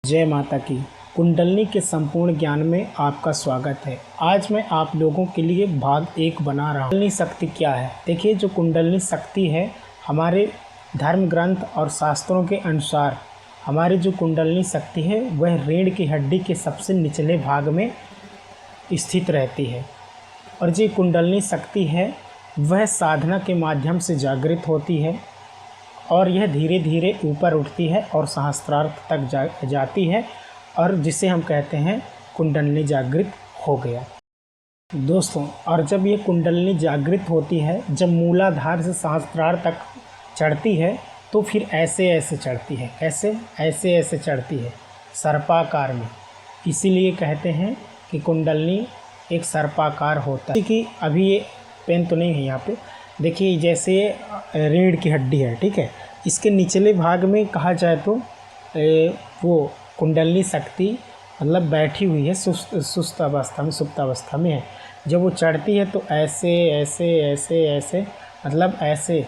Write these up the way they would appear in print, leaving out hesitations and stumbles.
जय माता की। कुंडलिनी के संपूर्ण ज्ञान में आपका स्वागत है। आज मैं आप लोगों के लिए भाग 1 बना रहा हूँ। कुंडलिनी शक्ति क्या है? देखिए, जो कुंडलिनी शक्ति है, हमारे धर्म ग्रंथ और शास्त्रों के अनुसार हमारी जो कुंडलिनी शक्ति है वह रीढ़ की हड्डी के सबसे निचले भाग में स्थित रहती है। और जो कुंडलिनी शक्ति है वह साधना के माध्यम से जागृत होती है और यह धीरे धीरे ऊपर उठती है और सहस्त्रार्थ तक जाती है, और जिसे हम कहते हैं कुंडलिनी जागृत हो गया दोस्तों। और जब ये कुंडलिनी जागृत होती है, जब मूलाधार से सहस्त्रार्थ तक चढ़ती है, तो फिर ऐसे ऐसे चढ़ती है। कैसे? ऐसे ऐसे चढ़ती है, सर्पाकार में। इसीलिए कहते हैं कि कुंडलिनी एक सर्पाकार होता है। कि अभी ये पेन तो नहीं है यहाँ पे, देखिए जैसे रीढ़ की हड्डी है, ठीक है, इसके निचले भाग में कहा जाए तो वो कुंडलिनी शक्ति मतलब बैठी हुई है, सुस्त अवस्था में, सुप्त अवस्था में है। जब वो चढ़ती है तो ऐसे ऐसे ऐसे ऐसे मतलब ऐसे।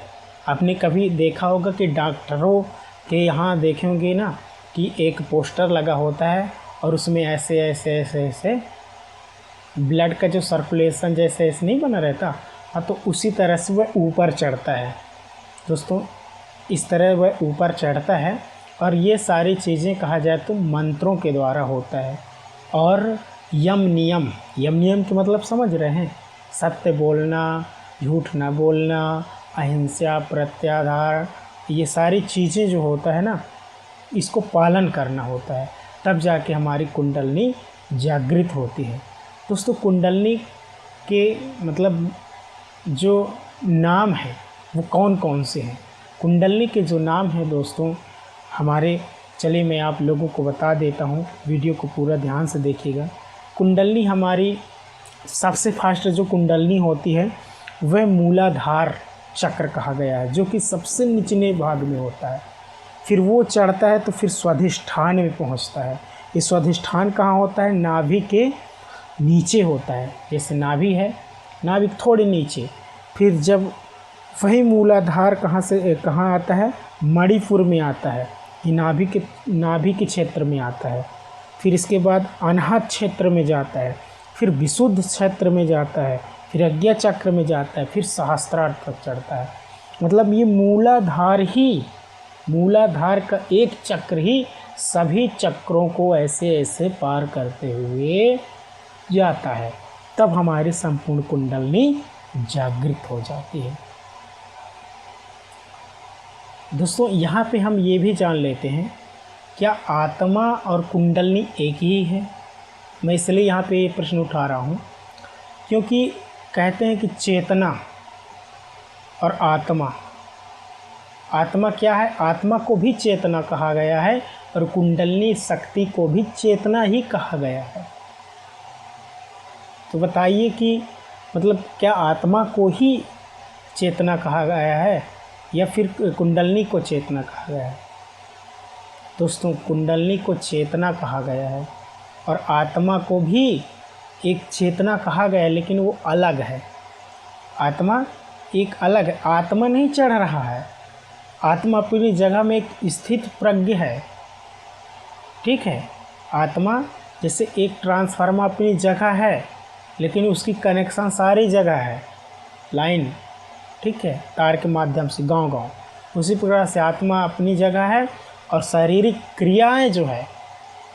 आपने कभी देखा होगा कि डॉक्टरों के यहाँ देखेंगे ना कि एक पोस्टर लगा होता है और उसमें ऐसे ऐसे ऐसे ऐसे ब्लड का जो सर्कुलेशन जैसे ऐसे नहीं बना रहता, हाँ, तो उसी तरह से वह ऊपर चढ़ता है दोस्तों। इस तरह वह ऊपर चढ़ता है और ये सारी चीज़ें कहा जाए तो मंत्रों के द्वारा होता है। और यम नियम के मतलब समझ रहे हैं? सत्य बोलना, झूठ ना बोलना, अहिंसा, प्रत्याहार, ये सारी चीज़ें जो होता है ना, इसको पालन करना होता है, तब जाके हमारी कुंडलिनी जागृत होती है दोस्तों। कुंडलिनी के मतलब जो नाम है वो कौन कौन से हैं? कुंडलिनी के जो नाम हैं दोस्तों हमारे, चलिए मैं आप लोगों को बता देता हूँ, वीडियो को पूरा ध्यान से देखिएगा। कुंडलिनी हमारी सबसे फास्ट जो कुंडलिनी होती है वह मूलाधार चक्र कहा गया है, जो कि सबसे निचले भाग में होता है। फिर वो चढ़ता है तो फिर स्वाधिष्ठान में पहुँचता है। ये स्वाधिष्ठान कहाँ होता है? नाभि के नीचे होता है। जैसे नाभि है, नाभि थोड़े नीचे। फिर जब वही मूलाधार कहाँ आता है? मणिपुर में आता है। ये नाभि के क्षेत्र में आता है। फिर इसके बाद अनाहत क्षेत्र में जाता है, फिर विशुद्ध क्षेत्र में जाता है, फिर आज्ञा चक्र में जाता है, फिर सहस्त्रार्थ तक चढ़ता है। मतलब ये मूलाधार का एक चक्र ही सभी चक्रों को ऐसे ऐसे पार करते हुए जाता है, तब हमारी संपूर्ण कुंडलिनी जागृत हो जाती है दोस्तों। यहाँ पे हम ये भी जान लेते हैं, क्या आत्मा और कुंडलिनी एक ही है? मैं इसलिए यहाँ पे ये प्रश्न उठा रहा हूँ क्योंकि कहते हैं कि चेतना और आत्मा क्या है? आत्मा को भी चेतना कहा गया है और कुंडलिनी शक्ति को भी चेतना ही कहा गया है। तो बताइए कि मतलब क्या आत्मा को ही चेतना कहा गया है या फिर कुंडलिनी को चेतना कहा गया है? दोस्तों, कुंडलिनी को चेतना कहा गया है और आत्मा को भी एक चेतना कहा गया है, लेकिन वो अलग है। आत्मा एक अलग है। आत्मा नहीं चढ़ रहा है, आत्मा अपनी जगह में एक स्थित प्रज्ञ है, ठीक है। आत्मा जैसे एक ट्रांसफार्मर अपनी जगह है, लेकिन उसकी कनेक्शन सारी जगह है, लाइन, ठीक है, तार के माध्यम से गांव। उसी प्रकार से आत्मा अपनी जगह है और शारीरिक क्रियाएं जो है,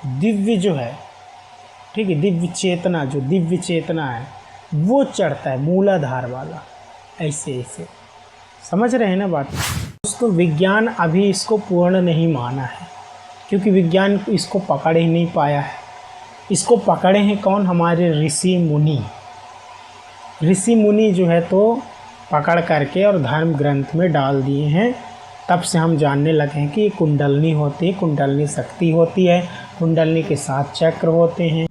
दिव्य जो है, ठीक है, दिव्य चेतना है वो चढ़ता है मूलाधार वाला, ऐसे ऐसे। समझ रहे हैं ना बात दोस्तों? विज्ञान अभी इसको पूर्ण नहीं माना है क्योंकि विज्ञान इसको पकड़ ही नहीं पाया है। इसको पकड़े हैं कौन? हमारे ऋषि मुनि जो है तो पकड़ करके और धर्म ग्रंथ में डाल दिए हैं। तब से हम जानने लगे हैं कि ये कुंडलिनी होती है, कुंडलिनी शक्ति होती है, कुंडलिनी के 7 चक्र होते हैं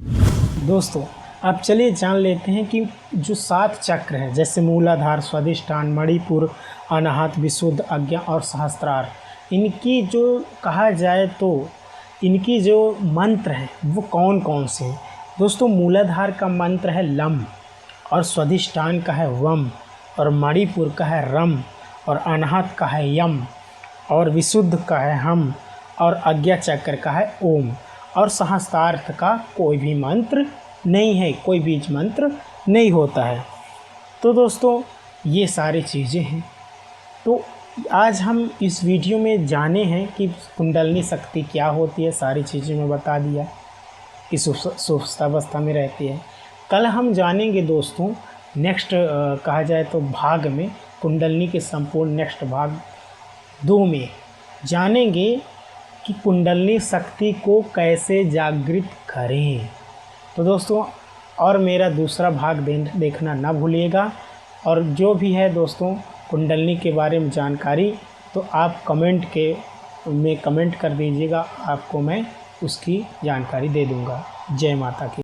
दोस्तों। अब चलिए जान लेते हैं कि जो 7 चक्र हैं, जैसे मूलाधार, स्वाधिष्ठान, मणिपुर, अनाहत, विशुद्ध, आज्ञा और सहस्त्रार, इनकी जो कहा जाए तो इनकी जो मंत्र हैं वो कौन कौन से हैं दोस्तों? मूलाधार का मंत्र है लम, और स्वाधिष्ठान का है वम, और मणिपुर का है रम, और अनाहत का है यम, और विशुद्ध का है हम, और आज्ञा चक्र का है ओम। और सहस्त्रार्थ का कोई भी मंत्र नहीं है, कोई बीज मंत्र नहीं होता है। तो दोस्तों ये सारी चीज़ें हैं। तो आज हम इस वीडियो में जाने हैं कि कुंडलिनी शक्ति क्या होती है, सारी चीज़ें मैं बता दिया कि सुप्तावस्था में रहती है। कल हम जानेंगे दोस्तों नेक्स्ट कहा जाए तो भाग में, कुंडलिनी के संपूर्ण नेक्स्ट भाग 2 में जानेंगे कि कुंडलिनी शक्ति को कैसे जागृत करें। तो दोस्तों और मेरा दूसरा भाग देखना ना भूलिएगा। और जो भी है दोस्तों कुंडलिनी के बारे में जानकारी तो आप कमेंट कर दीजिएगा, आपको मैं उसकी जानकारी दे दूँगा। जय माता की।